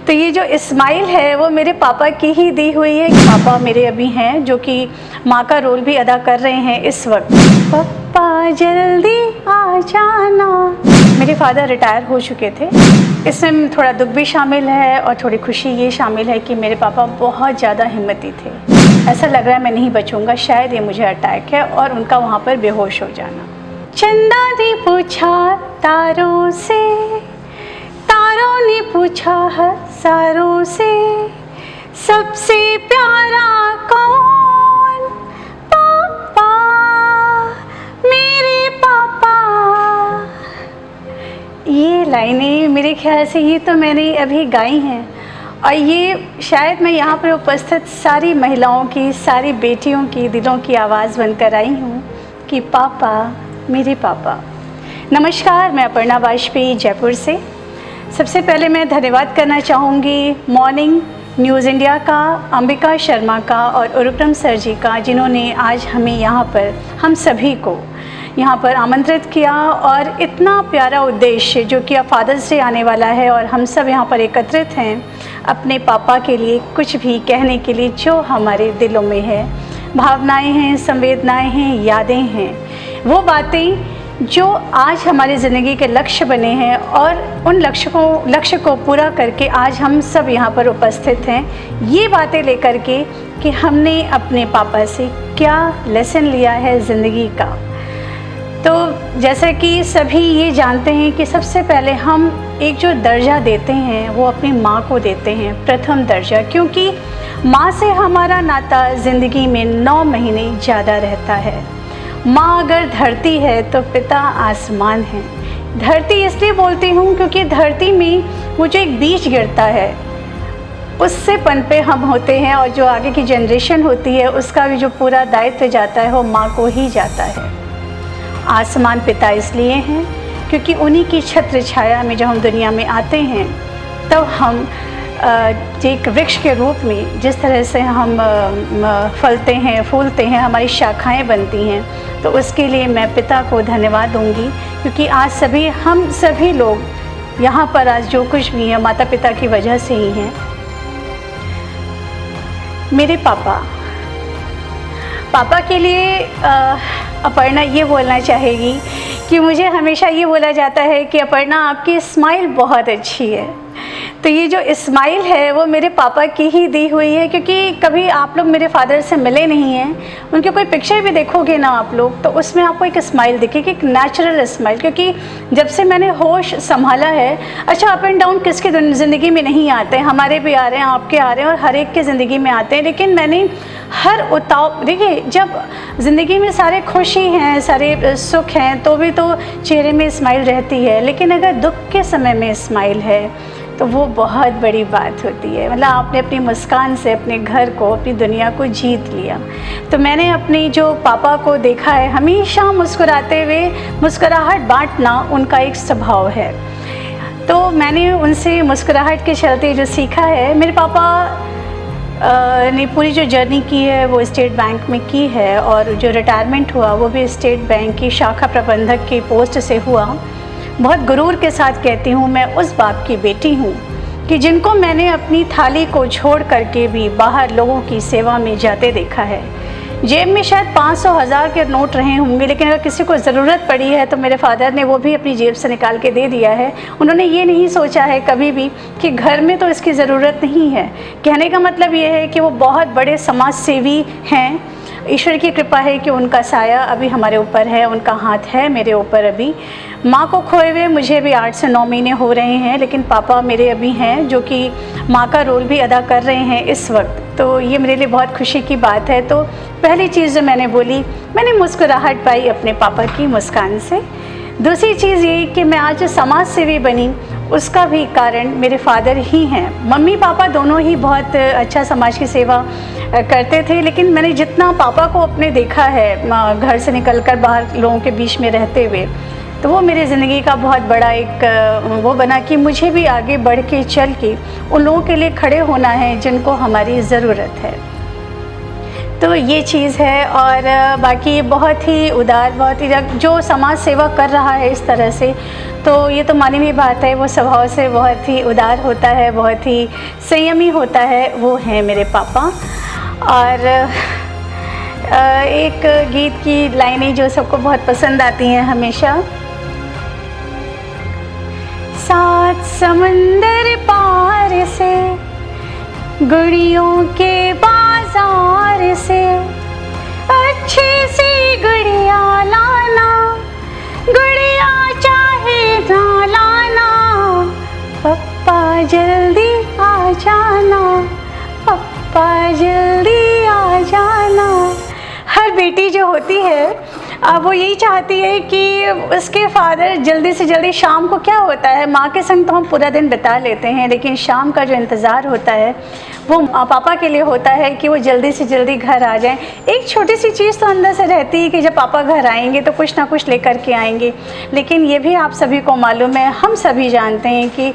तो ये जो स्माइल है वो मेरे पापा की ही दी हुई है। पापा मेरे अभी हैं जो कि माँ का रोल भी अदा कर रहे हैं इस वक्त। पापा जल्दी आ जाना। मेरे फादर रिटायर हो चुके थे। इसमें थोड़ा दुख भी शामिल है और थोड़ी खुशी ये शामिल है कि मेरे पापा बहुत ज़्यादा हिम्मती थे। ऐसा लग रहा है मैं नहीं बचूंगा, शायद ये मुझे अटैक है और उनका वहाँ पर बेहोश हो जाना। चंदा ने पूछा तारों से, तारों ने पूछा हज़ारों से, सबसे प्यारा कौन? पापा, मेरे पापा। ये लाइनें मेरे ख्याल से ये तो मैंने अभी गाई हैं और ये शायद मैं यहाँ पर उपस्थित सारी महिलाओं की, सारी बेटियों की दिलों की आवाज़ बनकर आई हूँ कि पापा, मेरे पापा। नमस्कार, मैं अपर्णा वाजपेयी जयपुर से। सबसे पहले मैं धन्यवाद करना चाहूँगी मॉर्निंग न्यूज़ इंडिया का, अंबिका शर्मा का और उरुक्रम सर जी का, जिन्होंने आज हमें यहाँ पर, हम सभी को यहाँ पर आमंत्रित किया और इतना प्यारा उद्देश्य जो कि अब फादर्स डे आने वाला है और हम सब यहाँ पर एकत्रित हैं अपने पापा के लिए कुछ भी कहने के लिए जो हमारे दिलों में है, भावनाएं हैं, संवेदनाएं हैं, यादें हैं, वो बातें जो आज हमारी ज़िंदगी के लक्ष्य बने हैं और उन लक्ष्य को पूरा करके आज हम सब यहाँ पर उपस्थित हैं। ये बातें लेकर के कि हमने अपने पापा से क्या लेसन लिया है ज़िंदगी का। तो जैसा कि सभी ये जानते हैं कि सबसे पहले हम एक जो दर्जा देते हैं वो अपनी माँ को देते हैं, प्रथम दर्जा, क्योंकि माँ से हमारा नाता ज़िंदगी में 9 महीने ज़्यादा रहता है। माँ अगर धरती है तो पिता आसमान है। धरती इसलिए बोलती हूँ क्योंकि धरती में वो जो एक बीज गिरता है उससे पनपे हम होते हैं और जो आगे की जनरेशन होती है उसका भी जो पूरा दायित्व जाता है वो माँ को ही जाता है। आसमान पिता इसलिए हैं क्योंकि उन्हीं की छत्र छाया में जब हम दुनिया में आते हैं तब हम एक वृक्ष के रूप में जिस तरह से हम फलते हैं, फूलते हैं, हमारी शाखाएं बनती हैं, तो उसके लिए मैं पिता को धन्यवाद दूंगी क्योंकि आज हम सभी लोग यहाँ पर आज जो कुछ भी हैं माता पिता की वजह से ही हैं। मेरे पापा के लिए अपर्णा ये बोलना चाहेगी कि मुझे हमेशा ये बोला जाता है कि अपर्णा आपकी स्माइल बहुत अच्छी है। तो ये जो स्माइल है वो मेरे पापा की ही दी हुई है क्योंकि कभी आप लोग मेरे फादर से मिले नहीं हैं। उनके कोई पिक्चर भी देखोगे ना आप लोग तो उसमें आपको एक स्माइल दिखेगी, एक नेचुरल स्माइल। क्योंकि जब से मैंने होश संभाला है, अच्छा अप एंड डाउन किसकी ज़िंदगी में नहीं आते हैं, हमारे भी आ रहे हैं, आपके आ रहे हैं और हर एक की ज़िंदगी में आते हैं, लेकिन मैंने हर उताव, देखिए जब ज़िंदगी में सारे खुशी हैं, सारे सुख हैं तो भी तो चेहरे में स्माइल रहती है, लेकिन अगर दुख के समय में स्माइल है तो वो बहुत बड़ी बात होती है। मतलब आपने अपनी मुस्कान से अपने घर को, अपनी दुनिया को जीत लिया। तो मैंने अपनी जो पापा को देखा है, हमेशा मुस्कुराते हुए, मुस्कुराहट बांटना उनका एक स्वभाव है। तो मैंने उनसे मुस्कुराहट के चलते जो सीखा है, मेरे पापा ने पूरी जो जर्नी की है वो स्टेट बैंक में की है और जो रिटायरमेंट हुआ वो भी स्टेट बैंक की शाखा प्रबंधक की पोस्ट से हुआ। बहुत गुरूर के साथ कहती हूँ मैं उस बाप की बेटी हूँ कि जिनको मैंने अपनी थाली को छोड़ करके भी बाहर लोगों की सेवा में जाते देखा है। जेब में शायद 500,000 के नोट रहे होंगे, लेकिन अगर किसी को ज़रूरत पड़ी है तो मेरे फादर ने वो भी अपनी जेब से निकाल के दे दिया है। उन्होंने ये नहीं सोचा है कभी भी कि घर में तो इसकी ज़रूरत नहीं है। कहने का मतलब ये है कि वो बहुत बड़े समाज सेवी हैं। ईश्वर की कृपा है कि उनका साया अभी हमारे ऊपर है, उनका हाथ है मेरे ऊपर अभी। माँ को खोए हुए मुझे भी 8 से 9 महीने हो रहे हैं, लेकिन पापा मेरे अभी हैं जो कि माँ का रोल भी अदा कर रहे हैं इस वक्त। तो ये मेरे लिए बहुत खुशी की बात है। तो पहली चीज़ जो मैंने बोली, मैंने मुस्कुराहट पाई अपने पापा की मुस्कान से। दूसरी चीज़ ये कि मैं आज समाज सेवी बनी, उसका भी कारण मेरे फादर ही हैं। मम्मी पापा दोनों ही बहुत अच्छा समाज की सेवा करते थे, लेकिन मैंने जितना पापा को अपने देखा है घर से निकलकर बाहर लोगों के बीच में रहते हुए, तो वो मेरी ज़िंदगी का बहुत बड़ा एक वो बना कि मुझे भी आगे बढ़ के चल के उन लोगों के लिए खड़े होना है जिनको हमारी ज़रूरत है। तो ये चीज़ है। और बाकी बहुत ही उदार, बहुत ही जो समाज सेवा कर रहा है इस तरह से, तो ये तो मानवीय बात है। वो स्वभाव से बहुत ही उदार होता है, बहुत ही संयमी होता है, वो हैं मेरे पापा। और एक गीत की लाइनें जो सबको बहुत पसंद आती हैं हमेशा, सात समंदर पार से गुड़ियों के बाजार से अच्छी सी गुड़िया लाना, गुड़िया चाहे ना लाना, पप्पा जल्दी आ जाना, पप्पा जल्दी आ जाना। हर बेटी जो होती है वो यही चाहती है कि उसके फादर जल्दी से जल्दी, शाम को क्या होता है, माँ के संग तो हम पूरा दिन बिता लेते हैं, लेकिन शाम का जो इंतज़ार होता है वो पापा के लिए होता है कि वो जल्दी से जल्दी घर आ जाएं। एक छोटी सी चीज़ तो अंदर से रहती है कि जब पापा घर आएंगे तो कुछ ना कुछ लेकर के आएंगे, लेकिन ये भी आप सभी को मालूम है, हम सभी जानते हैं कि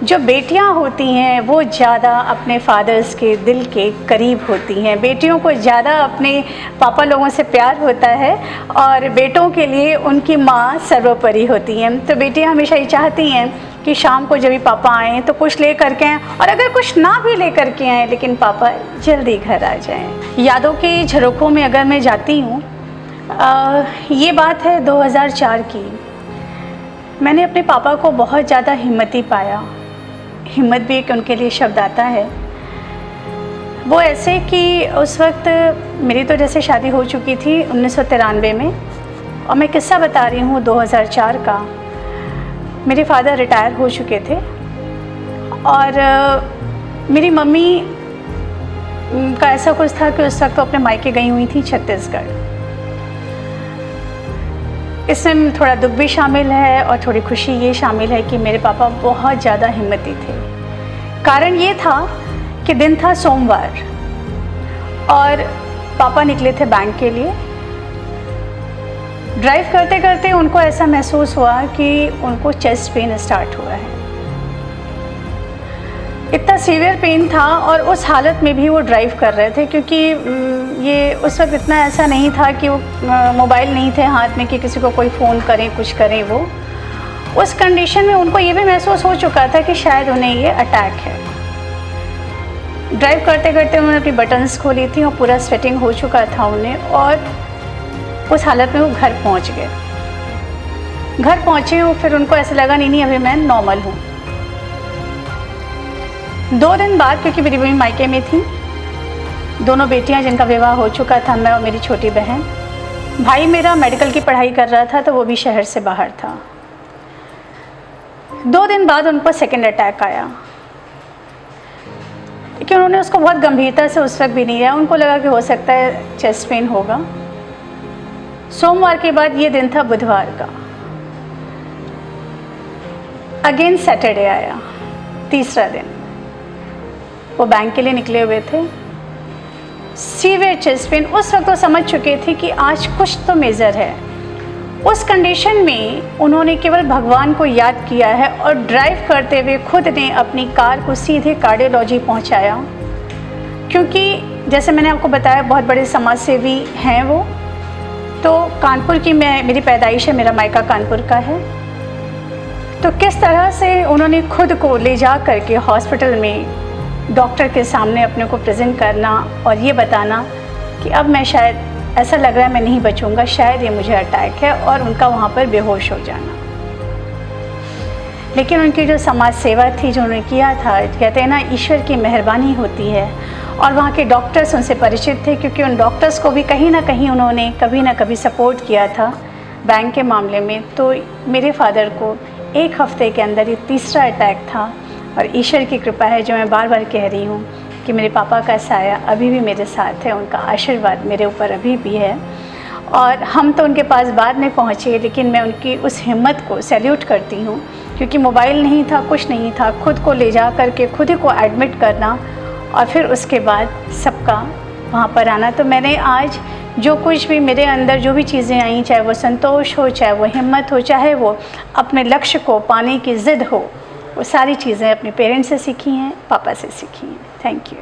जो बेटियां होती हैं वो ज़्यादा अपने फादर्स के दिल के करीब होती हैं। बेटियों को ज़्यादा अपने पापा लोगों से प्यार होता है और बेटों के लिए उनकी माँ सर्वोपरि होती हैं। तो बेटियां हमेशा ये चाहती हैं कि शाम को जब भी पापा आएँ तो कुछ ले करके आएँ, और अगर कुछ ना भी ले करके आएँ लेकिन पापा जल्दी घर आ जाएँ। यादों के झरोखों में अगर मैं जाती हूँ, ये बात है 2004 की। मैंने अपने पापा को बहुत ज़्यादा हिम्मती पाया। हिम्मत भी एक उनके लिए शब्द आता है। वो ऐसे कि उस वक्त मेरी तो जैसे शादी हो चुकी थी 1993 में, और मैं किस्सा बता रही हूँ 2004 का। मेरे फादर रिटायर हो चुके थे और मेरी मम्मी का ऐसा कुछ था कि उस वक्त तो अपने मायके गई हुई थी छत्तीसगढ़। इसमें थोड़ा दुख भी शामिल है और थोड़ी खुशी ये शामिल है कि मेरे पापा बहुत ज़्यादा हिम्मती थे। कारण ये था कि दिन था सोमवार और पापा निकले थे बैंक के लिए। ड्राइव करते करते उनको ऐसा महसूस हुआ कि उनको चेस्ट पेन स्टार्ट हुआ है। इतना सीवियर पेन था और उस हालत में भी वो ड्राइव कर रहे थे, क्योंकि ये उस वक्त इतना ऐसा नहीं था कि वो मोबाइल नहीं थे हाथ में कि किसी को कोई फ़ोन करें कुछ करें। वो उस कंडीशन में उनको ये भी महसूस हो चुका था कि शायद उन्हें ये अटैक है। ड्राइव करते करते उन्होंने अपनी बटन्स खोली थी और पूरा स्वेटिंग हो चुका था उन्हें, और उस हालत में वो घर पहुंच गए। घर पहुंचे और फिर उनको ऐसा लगा नहीं अभी मैं नॉर्मल हूँ। 2 दिन बाद, क्योंकि मेरी मम्मी मायके में थी, दोनों बेटियां जिनका विवाह हो चुका था, मैं और मेरी छोटी बहन, भाई मेरा मेडिकल की पढ़ाई कर रहा था तो वो भी शहर से बाहर था। 2 दिन बाद उनको सेकंड अटैक आया, लेकिन उन्होंने उसको बहुत गंभीरता से उस वक्त भी नहीं लिया। उनको लगा कि हो सकता है चेस्ट पेन होगा। सोमवार के बाद ये दिन था बुधवार का। अगेन सैटरडे आया, तीसरा दिन। वो बैंक के लिए निकले हुए थे। Severe chest pain. उस वक्त वो समझ चुके थे कि आज कुछ तो मेजर है। उस कंडीशन में उन्होंने केवल भगवान को याद किया है और ड्राइव करते हुए खुद ने अपनी कार को सीधे कार्डियोलॉजी पहुंचाया, क्योंकि जैसे मैंने आपको बताया बहुत बड़े समाज सेवी हैं वो। तो कानपुर की मेरी पैदाइश है, मेरा मायका कानपुर का है। तो किस तरह से उन्होंने खुद को ले जा करके हॉस्पिटल में डॉक्टर के सामने अपने को प्रेजेंट करना और ये बताना कि अब मैं शायद, ऐसा लग रहा है मैं नहीं बचूंगा, शायद ये मुझे अटैक है, और उनका वहाँ पर बेहोश हो जाना। लेकिन उनकी जो समाज सेवा थी जो उन्होंने किया था, कहते हैं ना ईश्वर की मेहरबानी होती है, और वहाँ के डॉक्टर्स उनसे परिचित थे, क्योंकि उन डॉक्टर्स को भी कहीं ना कहीं उन्होंने कभी ना कभी सपोर्ट किया था बैंक के मामले में। तो मेरे फादर को 1 हफ्ते के अंदर ये तीसरा अटैक था, और ईश्वर की कृपा है जो मैं बार बार कह रही हूँ कि मेरे पापा का साया अभी भी मेरे साथ है, उनका आशीर्वाद मेरे ऊपर अभी भी है। और हम तो उनके पास बाद में पहुँचे, लेकिन मैं उनकी उस हिम्मत को सैल्यूट करती हूँ, क्योंकि मोबाइल नहीं था, कुछ नहीं था, खुद को ले जा कर के खुद ही को एडमिट करना और फिर उसके बाद सबका वहाँ पर आना। तो मैंने आज जो कुछ भी मेरे अंदर जो भी चीज़ें आई, चाहे वो संतोष हो, चाहे वो हिम्मत हो, चाहे वो अपने लक्ष्य को पाने की ज़िद हो, वो सारी चीज़ें अपने पेरेंट्स से सीखी हैं, पापा से सीखी हैं। Thank you.